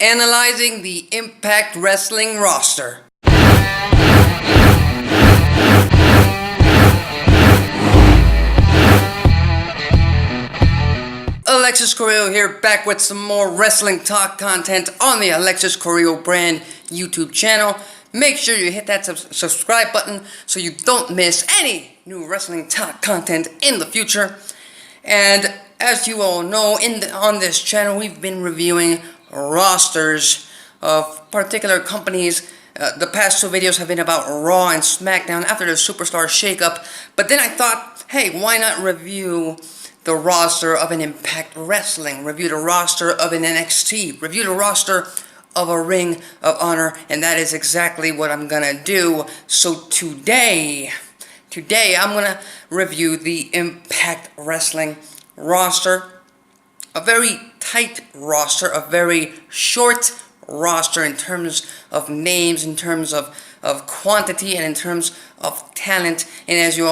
Analyzing the Impact Wrestling roster. Alexis Carrillo here, back with some more wrestling talk content on the Alexis Carrillo brand YouTube channel. Make sure you hit that subscribe button so you don't miss any new wrestling talk content in the future. And as you all know, on this channel, we've been reviewing rosters of particular companies. The past two videos have been about Raw and SmackDown after the Superstar shakeup. But then I thought, hey, why not review the roster of an Impact Wrestling, review the roster of an NXT, review the roster of a Ring of Honor, and that is exactly what I'm gonna do. So today I'm gonna review the Impact Wrestling roster, a very tight roster, a very short roster in terms of names, in terms of quantity, and in terms of talent. And as you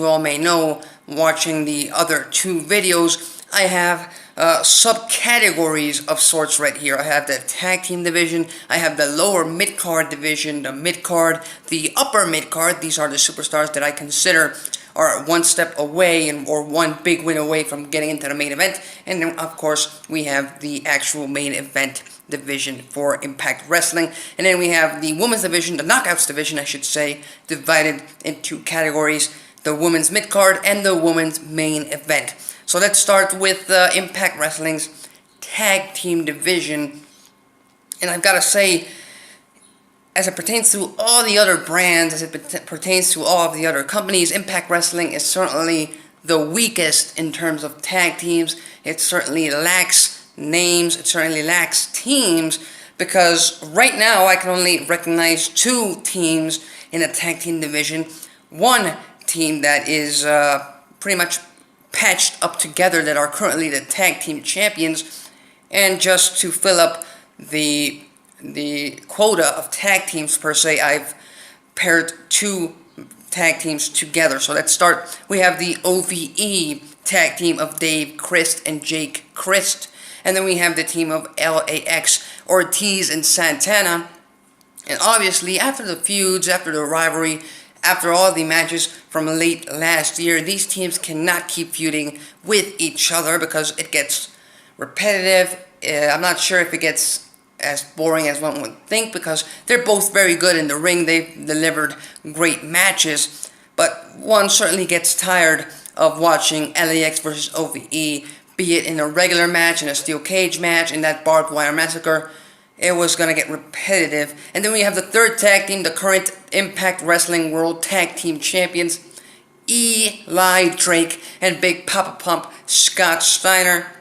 all may know, watching the other two videos, I have subcategories of sorts right here. I have the tag team division, I have the lower mid-card division, the mid-card, the upper mid-card. These are the superstars that I consider are one step away or one big win away from getting into the main event. And then, of course, we have the actual main event division for Impact Wrestling. And then we have the women's division, the Knockouts division, I should say, divided into categories: the women's mid-card and the women's main event. So let's start with Impact Wrestling's tag team division. And I've got to say, as it pertains to all the other brands, as it pertains to all of the other companies, Impact Wrestling is certainly the weakest in terms of tag teams. It certainly lacks names, it certainly lacks teams, because right now I can only recognize two teams in the tag team division. One team that is pretty much patched up together, that are currently the tag team champions, and just to fill up the quota of tag teams per se, I've paired two tag teams together. So let's start. We have the OVE tag team of Dave Christ and Jake Christ, and then we have the team of LAX, Ortiz and Santana. And obviously, after the feuds, after the rivalry, after all the matches from late last year, these teams cannot keep feuding with each other because it gets repetitive. I'm not sure if it gets as boring as one would think, because they're both very good in the ring. They've delivered great matches, but one certainly gets tired of watching LAX versus OVE, be it in a regular match, in a steel cage match, in that barbed wire massacre. It was going to get repetitive. And then we have the third tag team, the current Impact Wrestling World Tag Team Champions, Eli Drake and Big Papa Pump Scott Steiner.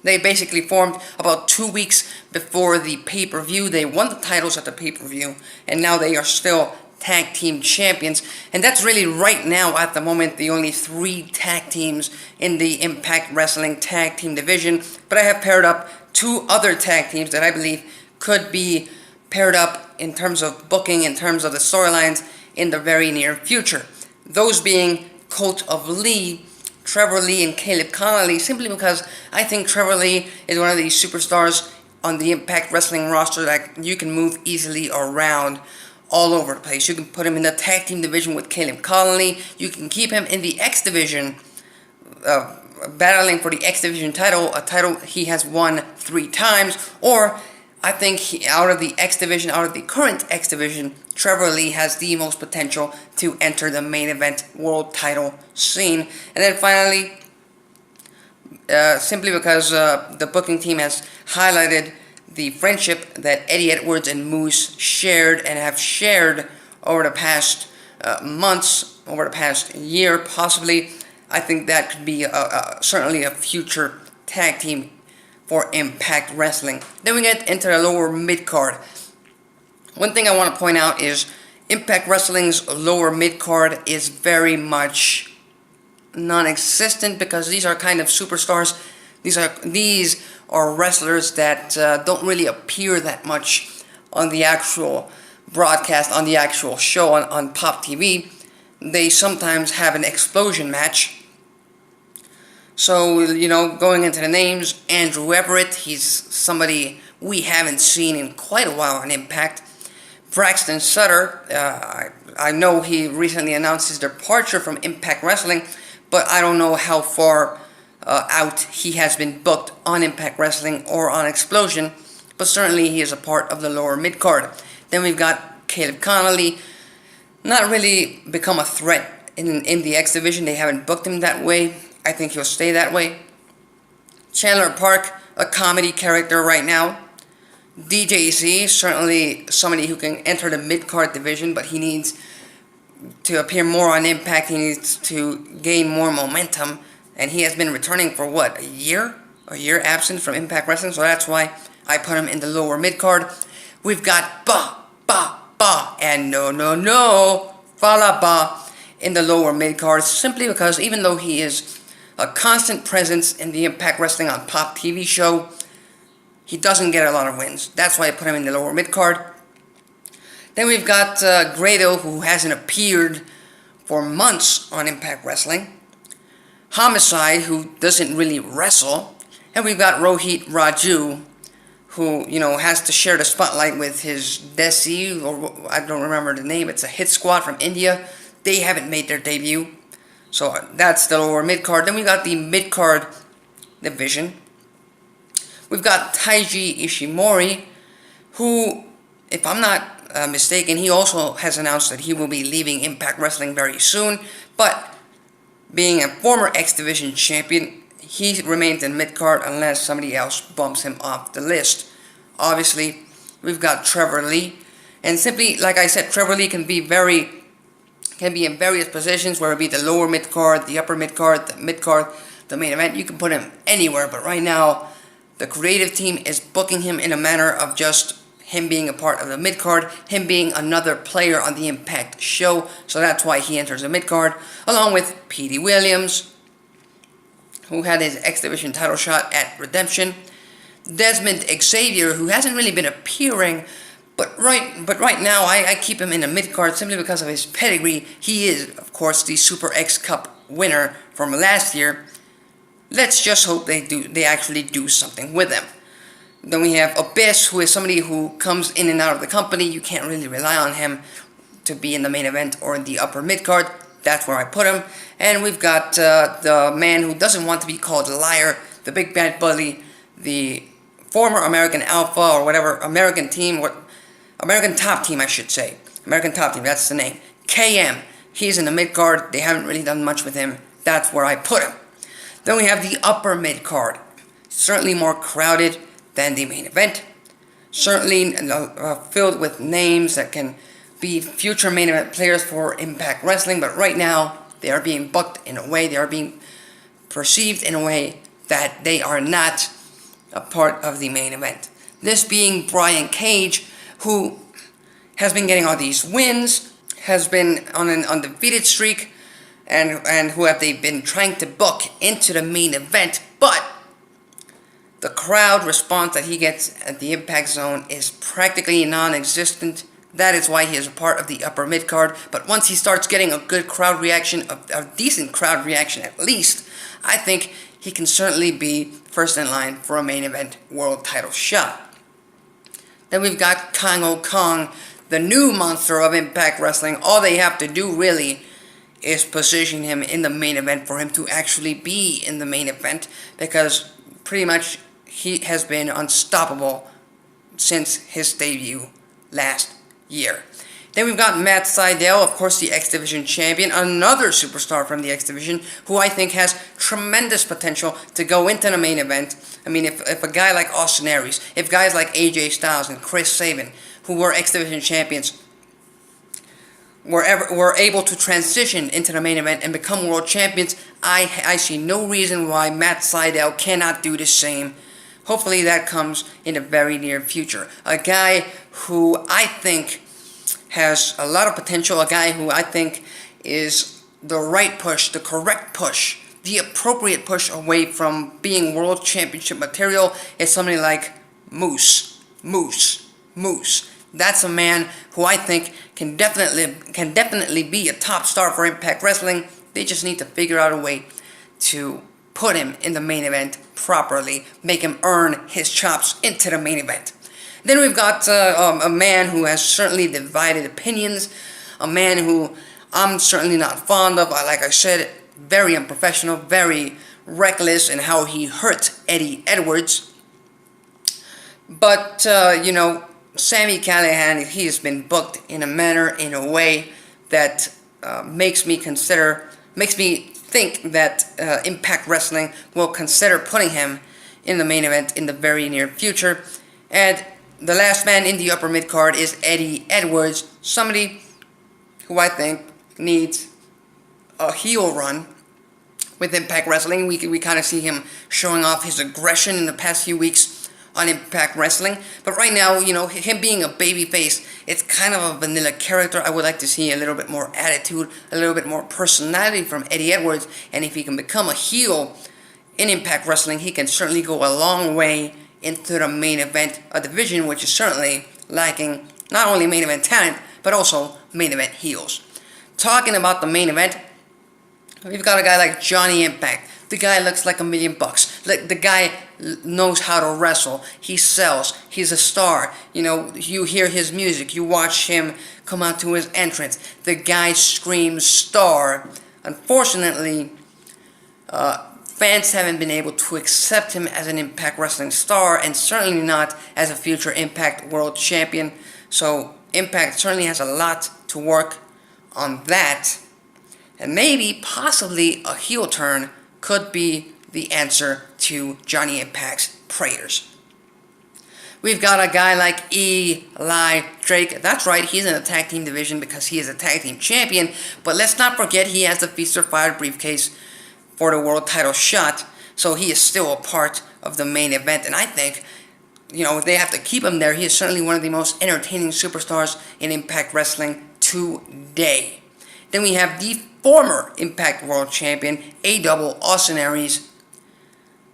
They basically formed about 2 weeks before the pay-per-view. They won the titles at the pay-per-view, and now they are still tag team champions. And that's really right now, at the moment, the only three tag teams in the Impact Wrestling tag team division. But I have paired up two other tag teams that I believe could be paired up in terms of booking, in terms of the storylines in the very near future. Those being Cult of Lee, Trevor Lee and Caleb Connolly, simply because I think Trevor Lee is one of these superstars on the Impact Wrestling roster that you can move easily around all over the place. You can put him in the tag team division with Caleb Connolly. You can keep him in the X division, battling for the X division title, a title he has won 3 times. Or I think out of the X division, out of the current X division, Trevor Lee has the most potential to enter the main event world title scene. And then finally, simply because the booking team has highlighted the friendship that Eddie Edwards and Moose shared and have shared over the past months, over the past year possibly, I think that could be certainly a future tag team for Impact Wrestling. Then we get into the lower mid-card. One thing I want to point out is Impact Wrestling's lower mid-card is very much non-existent, because these are kind of superstars. These are wrestlers that don't really appear that much on the actual broadcast, on the actual show on Pop TV. They sometimes have an explosion match. So, going into the names, Andrew Everett, he's somebody we haven't seen in quite a while on Impact. Braxton Sutter, I know he recently announced his departure from Impact Wrestling, but I don't know how far out he has been booked on Impact Wrestling or on Explosion, but certainly he is a part of the lower mid-card. Then we've got Caleb Connolly, not really become a threat in the X Division. They haven't booked him that way. I think he'll stay that way. Chandler Park, a comedy character right now. DJZ, certainly somebody who can enter the mid-card division, but he needs to appear more on Impact. He needs to gain more momentum, and he has been returning for what, a year absent from Impact Wrestling, so that's why I put him in the lower mid-card. We've got Ba, and no, Falaba in the lower mid-card, simply because even though he is a constant presence in the Impact Wrestling on Pop TV show, he doesn't get a lot of wins. That's why I put him in the lower mid-card. Then we've got Grado, who hasn't appeared for months on Impact Wrestling. Homicide, who doesn't really wrestle. And we've got Rohit Raju, who, has to share the spotlight with his Desi, or I don't remember the name. It's a hit squad from India. They haven't made their debut. So that's the lower mid-card. Then we got the mid-card division. We've got Taiji Ishimori, who, if I'm not mistaken, he also has announced that he will be leaving Impact Wrestling very soon. But being a former X Division champion, he remains in mid-card unless somebody else bumps him off the list. Obviously, we've got Trevor Lee. And simply, like I said, Trevor Lee can be in various positions, where it be the lower mid-card, the upper mid-card, the mid-card, the main event. You can put him anywhere, but right now, the creative team is booking him in a manner of just him being a part of the mid-card, him being another player on the Impact show, so that's why he enters the mid-card, along with Petey Williams, who had his X Division title shot at Redemption, Desmond Xavier, who hasn't really been appearing, but right now I keep him in the mid-card simply because of his pedigree. He is, of course, the Super X Cup winner from last year. Let's just hope they actually do something with him. Then we have Abyss, who is somebody who comes in and out of the company. You can't really rely on him to be in the main event or in the upper mid-card. That's where I put him. And we've got the man who doesn't want to be called a liar, the Big Bad Bully, the former American Alpha, or whatever, American Top Team, I should say. American Top Team, that's the name. KM, he's in the mid-card. They haven't really done much with him. That's where I put him. Then we have the upper mid-card. Certainly more crowded than the main event. Certainly filled with names that can be future main event players for Impact Wrestling, but right now they are being booked in a way, they are being perceived in a way that they are not a part of the main event. This being Brian Cage, who has been getting all these wins, has been on an undefeated streak, and who have they been trying to book into the main event, but the crowd response that he gets at the Impact Zone is practically non-existent. That is why he is a part of the upper mid-card. But once he starts getting a good crowd reaction, a decent crowd reaction at least, I think he can certainly be first in line for a main event world title shot. Then we've got Kongo Kong, the new monster of Impact Wrestling. All they have to do really is position him in the main event for him to actually be in the main event, because pretty much he has been unstoppable since his debut last year. Then we've got Matt Sydal, of course the X Division champion, another superstar from the X Division, who I think has tremendous potential to go into the main event. I mean, if a guy like Austin Aries, if guys like AJ Styles and Chris Sabin, who were X Division champions, were able to transition into the main event and become world champions, I see no reason why Matt Sydal cannot do the same. Hopefully that comes in the very near future. A guy who I think has a lot of potential, a guy who I think is the right push, the correct push, the appropriate push away from being world championship material, is somebody like Moose. That's a man who I think can definitely be a top star for Impact Wrestling. They just need to figure out a way to put him in the main event properly, make him earn his chops into the main event. Then we've got a man who has certainly divided opinions, a man who I'm certainly not fond of. Like I said, very unprofessional, very reckless in how he hurt Eddie Edwards. But, Sami Callihan, he has been booked in a manner, in a way that makes me think that Impact Wrestling will consider putting him in the main event in the very near future. And the last man in the upper mid card is Eddie Edwards, somebody who I think needs a heel run with Impact Wrestling. We kind of see him showing off his aggression in the past few weeks on Impact Wrestling. But right now, him being a babyface, it's kind of a vanilla character. I would like to see a little bit more attitude, a little bit more personality from Eddie Edwards. And if he can become a heel in Impact Wrestling, he can certainly go a long way into the main event, a division which is certainly lacking not only main event talent, but also main event heels. Talking about the main event, we've got a guy like Johnny Impact. The guy looks like $1 million. The guy knows how to wrestle. He sells. He's a star. You hear his music. You watch him come out to his entrance. The guy screams star. Unfortunately, fans haven't been able to accept him as an Impact Wrestling star, and certainly not as a future Impact World Champion. So Impact certainly has a lot to work on that. And maybe, possibly, a heel turn could be the answer to Johnny Impact's prayers. We've got a guy like Eli Drake. That's right, he's in the tag team division because he is a tag team champion. But let's not forget he has the Feast or Fire briefcase for the world title shot. So he is still a part of the main event. And I think, they have to keep him there. He is certainly one of the most entertaining superstars in Impact Wrestling today. Then we have the former Impact World Champion, A-Double Austin Aries.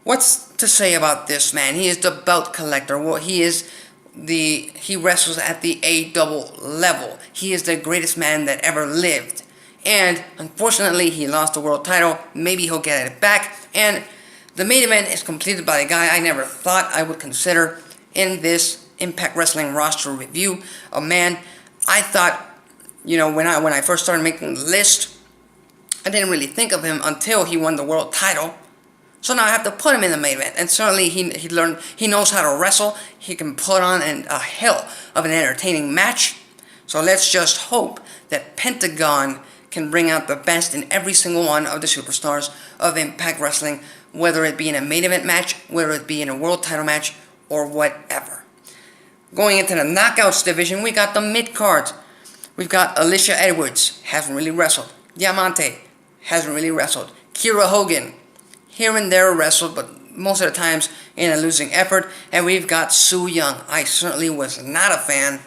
What's to say about this man? He is the belt collector. Well, he wrestles at the A-Double level. He is the greatest man that ever lived. And unfortunately, he lost the world title. Maybe he'll get it back. And the main event is completed by a guy I never thought I would consider in this Impact Wrestling roster review. A man I thought, when I first started making the list, I didn't really think of him until he won the world title. So now I have to put him in the main event. And certainly he knows how to wrestle. He can put on a hell of an entertaining match. So let's just hope that Pentagon can bring out the best in every single one of the superstars of Impact Wrestling, whether it be in a main event match, whether it be in a world title match, or whatever. Going into the Knockouts division, we got the mid-cards. We've got Alicia Edwards, hasn't really wrestled. Diamante, hasn't really wrestled. Kiera Hogan, here and there wrestled, but most of the times in a losing effort. And we've got Su Yung. I certainly was not a fan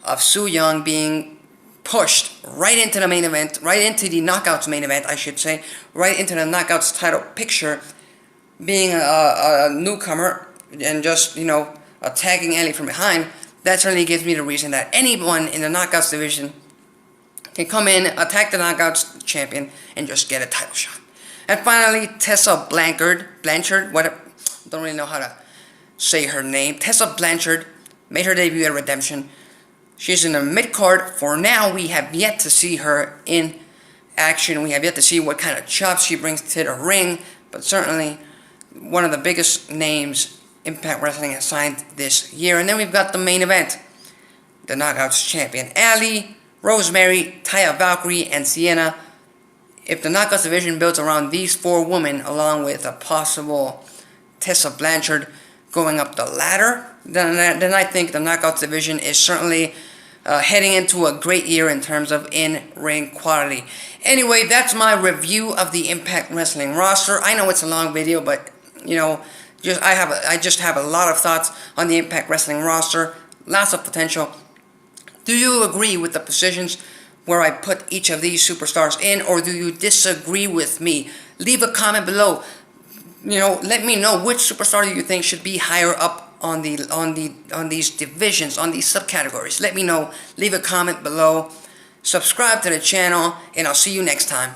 of Su Yung being pushed right into the main event, right into the Knockouts main event, I should say, right into the Knockouts title picture, being a newcomer and just, attacking Ellie from behind. That certainly gives me the reason that anyone in the Knockouts division can come in, attack the Knockouts champion, and just get a title shot. And finally, Tessa Blanchard, don't really know how to say her name. Tessa Blanchard made her debut at Redemption. She's in the mid-card. For now, we have yet to see her in action. We have yet to see what kind of chops she brings to the ring, but certainly one of the biggest names Impact Wrestling has signed this year. And then we've got the main event. The Knockouts champion, Ali, Rosemary, Taya Valkyrie, and Sienna. If the Knockouts division builds around these four women, along with a possible Tessa Blanchard going up the ladder, then I think the Knockouts division is certainly heading into a great year in terms of in-ring quality. Anyway, that's my review of the Impact Wrestling roster. I know it's a long video, but, I just have a lot of thoughts on the Impact Wrestling roster. Lots of potential. Do you agree with the positions where I put each of these superstars in, or do you disagree with me? Leave a comment below. Let me know which superstar do you think should be higher up on these divisions, on these subcategories. Let me know. Leave a comment below. Subscribe to the channel, and I'll see you next time.